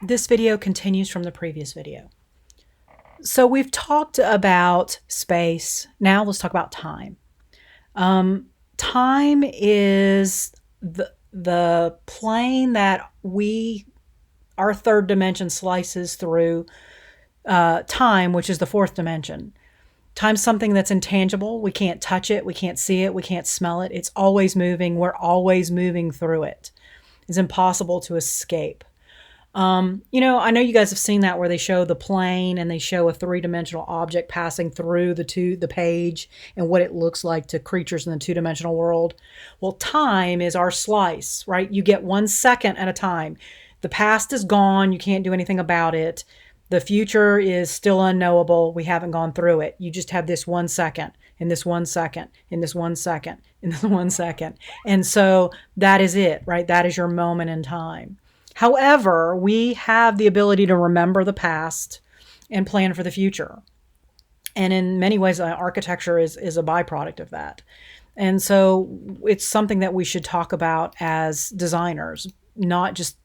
This video continues from the previous video. So we've talked about space. Now let's talk about time. Time is the plane that our third dimension slices through time, which is the fourth dimension. Time's something that's intangible. We can't touch it. We can't see it. We can't smell it. It's always moving. We're always moving through it. It's impossible to escape. I know you guys have seen that where they show the plane and they show a three-dimensional object passing through the page and what it looks like to creatures in the two-dimensional world. Well, time is our slice, right? You get 1 second at a time. The past is gone. You can't do anything about it. The future is still unknowable. We haven't gone through it. You just have this 1 second, in this 1 second, in this 1 second, in this 1 second. And so that is it, right? That is your moment in time. However, we have the ability to remember the past and plan for the future. And in many ways, architecture is a byproduct of that. And so it's something that we should talk about as designers, not just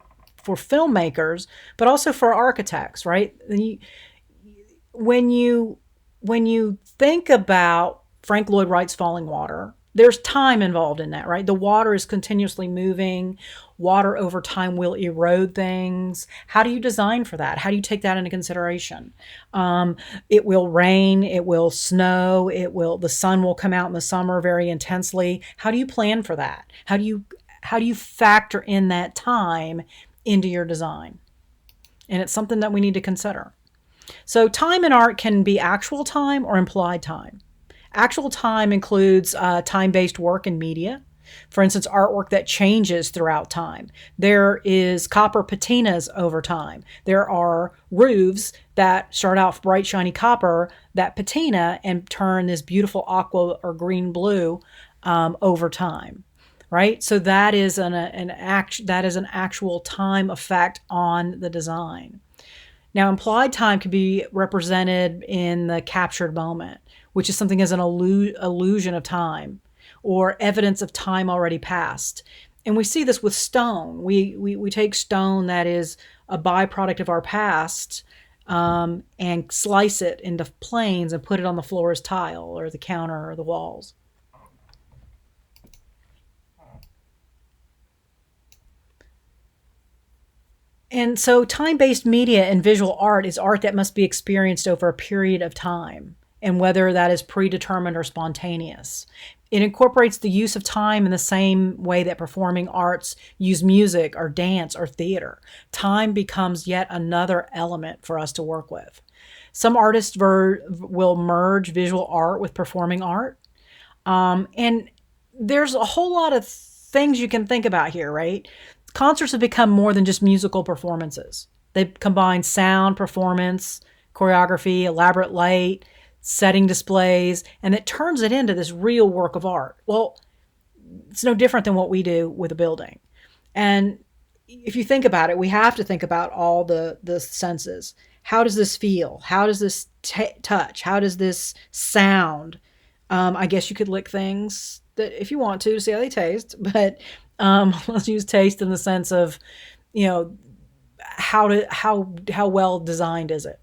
for filmmakers, but also for architects, right? When you think about Frank Lloyd Wright's Falling Water, there's time involved in that, right? The water is continuously moving. Water over time will erode things. How do you design for that? How do you take that into consideration? It will rain, it will snow, the sun will come out in the summer very intensely. How do you plan for that? How do you factor in that time into your design? And it's something that we need to consider. So time in art can be actual time or implied time. Actual time includes time-based work in media. For instance, artwork that changes throughout time. There is copper patinas over time. There are roofs that start out bright, shiny copper that patina and turn this beautiful aqua or green blue over time, right? So that is an actual time effect on the design. Now, implied time can be represented in the captured moment, which is something as an illusion of time or evidence of time already passed. And we see this with stone. We take stone that is a byproduct of our past and slice it into planes and put it on the floor as tile or the counter or the walls. And so time-based media and visual art is art that must be experienced over a period of time, and whether that is predetermined or spontaneous. It incorporates the use of time in the same way that performing arts use music or dance or theater. Time becomes yet another element for us to work with. Some artists will merge visual art with performing art. And there's a whole lot of things you can think about here, right? Concerts have become more than just musical performances. They combine sound, performance, choreography, elaborate light, setting displays, and it turns it into this real work of art. Well, it's no different than what we do with a building. And if you think about it, we have to think about all the senses. How does this feel? How does this touch? How does this sound? I guess you could lick things that if you want to see how they taste, but let's use taste in the sense of, how well designed is it?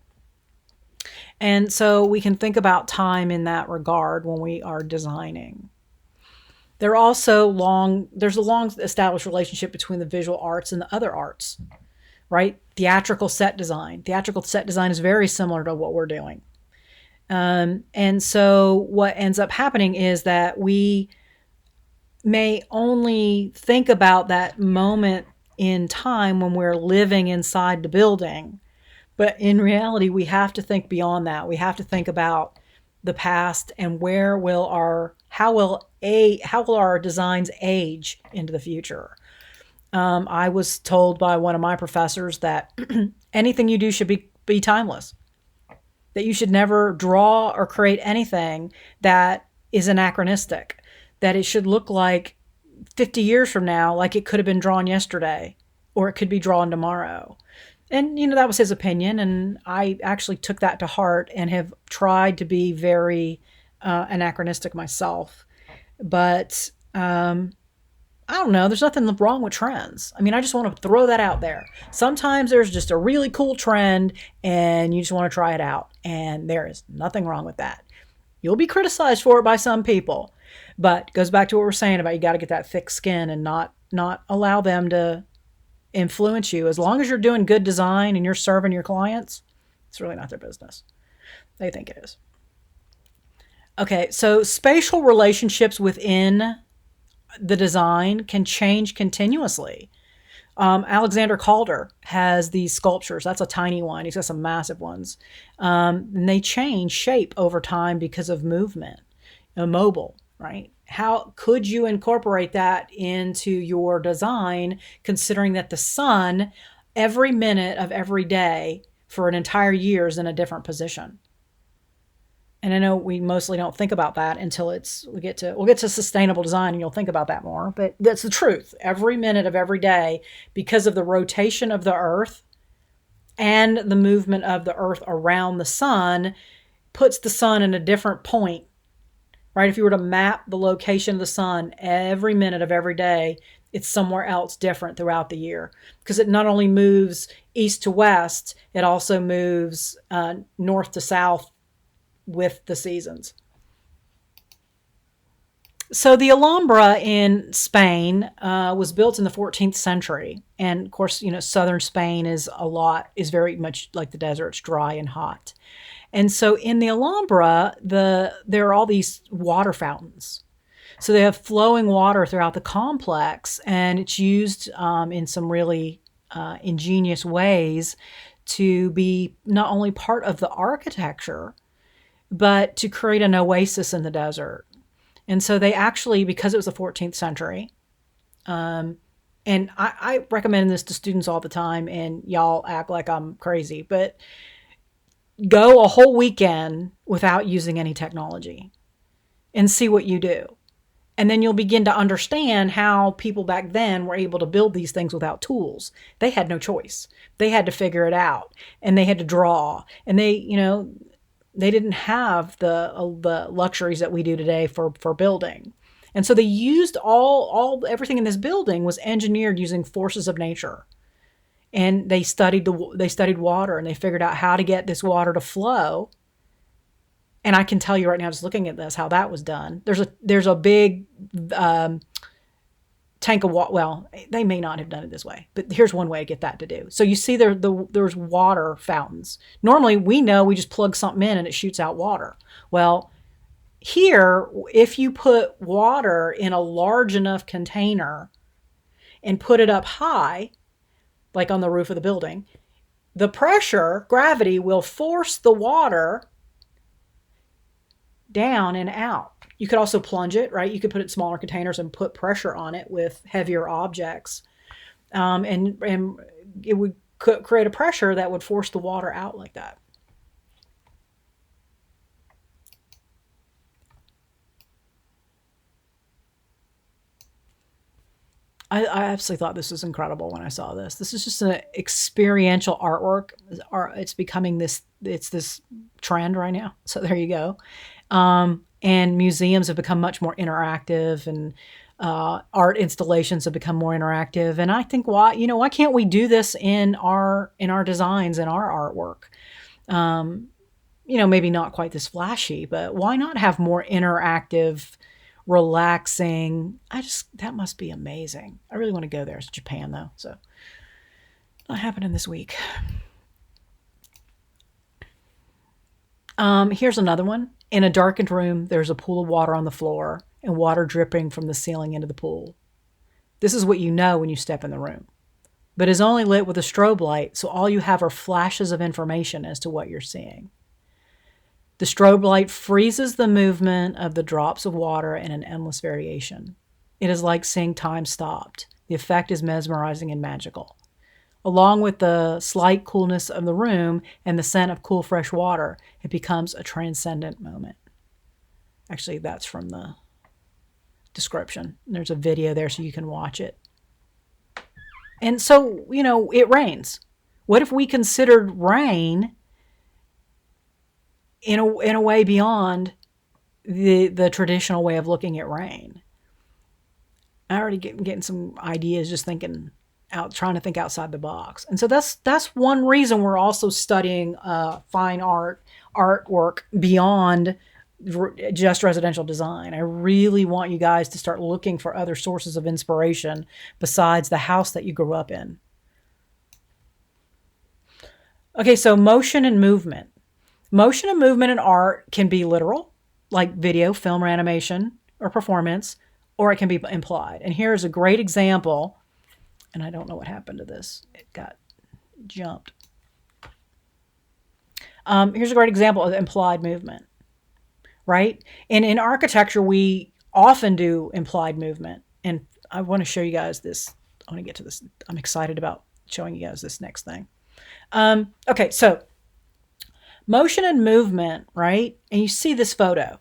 And so we can think about time in that regard when we are designing. There's a long established relationship between the visual arts and the other arts, right? Theatrical set design. Theatrical set design is very similar to what we're doing. And so what ends up happening is that we may only think about that moment in time when we're living inside the building. But in reality, we have to think beyond that. We have to think about the past and how will our designs age into the future. I was told by one of my professors that anything you do should be timeless. That you should never draw or create anything that is anachronistic. That it should look like 50 years from now, like it could have been drawn yesterday, or it could be drawn tomorrow. And, that was his opinion, and I actually took that to heart and have tried to be very anachronistic myself. But I don't know. There's nothing wrong with trends. I mean, I just want to throw that out there. Sometimes there's just a really cool trend and you just want to try it out. And there is nothing wrong with that. You'll be criticized for it by some people, but it goes back to what we're saying about you got to get that thick skin and not allow them to influence you. As long as you're doing good design and you're serving your clients, it's really not their business. They think it is. Okay, so spatial relationships within the design can change continuously. Alexander Calder has these sculptures. That's a tiny one. He's got some massive ones. And they change shape over time because of movement, mobile, right? How could you incorporate that into your design, considering that the sun, every minute of every day for an entire year, is in a different position? And I know we mostly don't think about that until we'll get to sustainable design, and you'll think about that more. But that's the truth. Every minute of every day, because of the rotation of the Earth and the movement of the Earth around the sun, puts the sun in a different point. Right? If you were to map the location of the sun every minute of every day, it's somewhere else different throughout the year, because it not only moves east to west, it also moves north to south with the seasons. So the Alhambra in Spain was built in the 14th century, and of course, southern Spain is very much like the desert. It's dry and hot, and so in the Alhambra, there are all these water fountains. So they have flowing water throughout the complex, and it's used in some really ingenious ways to be not only part of the architecture, but to create an oasis in the desert. And so they actually, because it was the 14th century, and I recommend this to students all the time, and y'all act like I'm crazy, but go a whole weekend without using any technology and see what you do. And then you'll begin to understand how people back then were able to build these things without tools. They had no choice. They had to figure it out, and they had to draw, and they didn't have the luxuries that we do today for building. And so they used everything in this building was engineered using forces of nature. And they studied water, and they figured out how to get this water to flow. And I can tell you right now, just looking at this, how that was done. There's a big tank of water. Well, they may not have done it this way, but here's one way to get that to do. So you see there's water fountains. Normally we just plug something in and it shoots out water. Well, here, if you put water in a large enough container and put it up high, like on the roof of the building, the gravity will force the water down and out. You could also plunge it, right? You could put it in smaller containers and put pressure on it with heavier objects. And it would create a pressure that would force the water out like that. I absolutely thought this was incredible when I saw this. This is just an experiential artwork. It's becoming this trend right now. So there you go. And museums have become much more interactive, and art installations have become more interactive. And I think why can't we do this in our designs and our artwork? Maybe not quite this flashy, but why not have more interactive, relaxing? That must be amazing. I really want to go there. It's Japan though, so not happening this week. Here's another one. In a darkened room, there's a pool of water on the floor and water dripping from the ceiling into the pool. This is what you know when you step in the room, but is only lit with a strobe light, so all you have are flashes of information as to what you're seeing. The strobe light freezes the movement of the drops of water in an endless variation. It is like seeing time stopped. The effect is mesmerizing and magical. Along with the slight coolness of the room and the scent of cool, fresh water, it becomes a transcendent moment. Actually, that's from the description. There's a video there so you can watch it. And so, it rains. What if we considered rain in a way beyond the traditional way of looking at rain? I already getting some ideas, just thinking out, trying to think outside the box. And so that's one reason we're also studying fine artwork beyond just residential design. I really want you guys to start looking for other sources of inspiration besides the house that you grew up in. Okay, so motion and movement. Motion and movement in art can be literal, like video, film, or animation, or performance, or it can be implied. And here's a great example, and I don't know what happened to this. It got jumped. Here's a great example of implied movement, right? And in architecture, we often do implied movement. And I want to show you guys this. I want to get to this. I'm excited about showing you guys this next thing. Okay, so motion and movement, right? And you see this photo.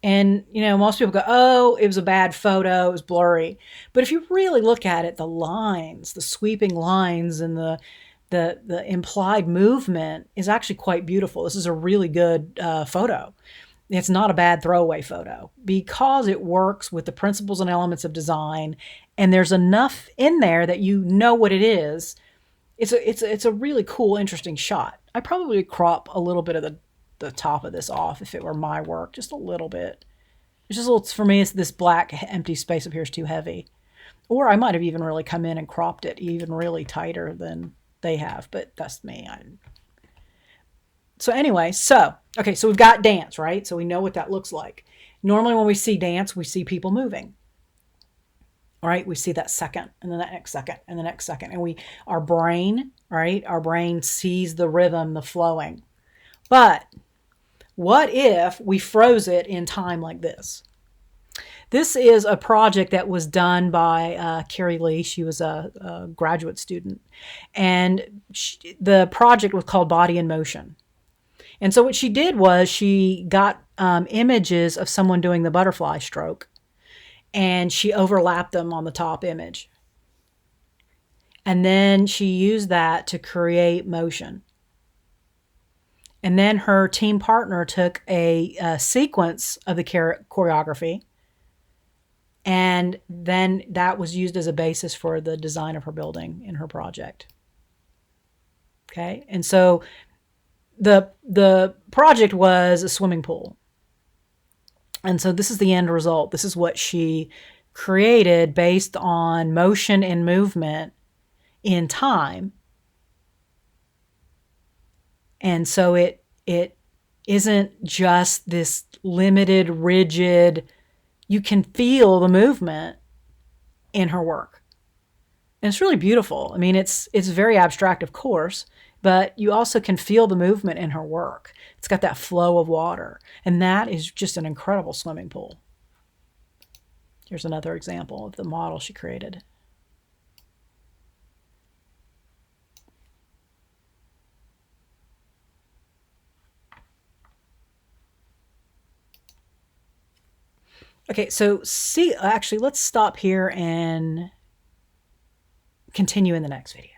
And, you know, most people go, oh, it was a bad photo, it was blurry. But if you really look at it, the lines, the sweeping lines and the implied movement is actually quite beautiful. This is a really good photo. It's not a bad throwaway photo because it works with the principles and elements of design, and there's enough in there that you know what it is. It's a really cool, interesting shot. I probably would crop a little bit of the top of this off if it were my work, just a little bit. It's just a little, for me, it's this black empty space up here is too heavy. Or I might have even really come in and cropped it even really tighter than they have, but that's me. So anyway, okay, so we've got dance, right? So we know what that looks like. Normally when we see dance, we see people moving. All right, we see that second, and then that next second, and the next second. And our brain, right? Our brain sees the rhythm, the flowing. But what if we froze it in time like this? This is a project that was done by Carrie Lee. She was a graduate student. And the project was called Body in Motion. And so what she did was she got images of someone doing the butterfly stroke, and she overlapped them on the top image. And then she used that to create motion. And then her team partner took a sequence of the choreography, and then that was used as a basis for the design of her building in her project. Okay, and so the project was a swimming pool. And so this is the end result. This is what she created based on motion and movement in time. And so it isn't just this limited, rigid, you can feel the movement in her work. And it's really beautiful. I mean, it's very abstract, of course, but you also can feel the movement in her work. It's got that flow of water, and that is just an incredible swimming pool. Here's another example of the model she created. Okay, so actually, let's stop here and continue in the next video.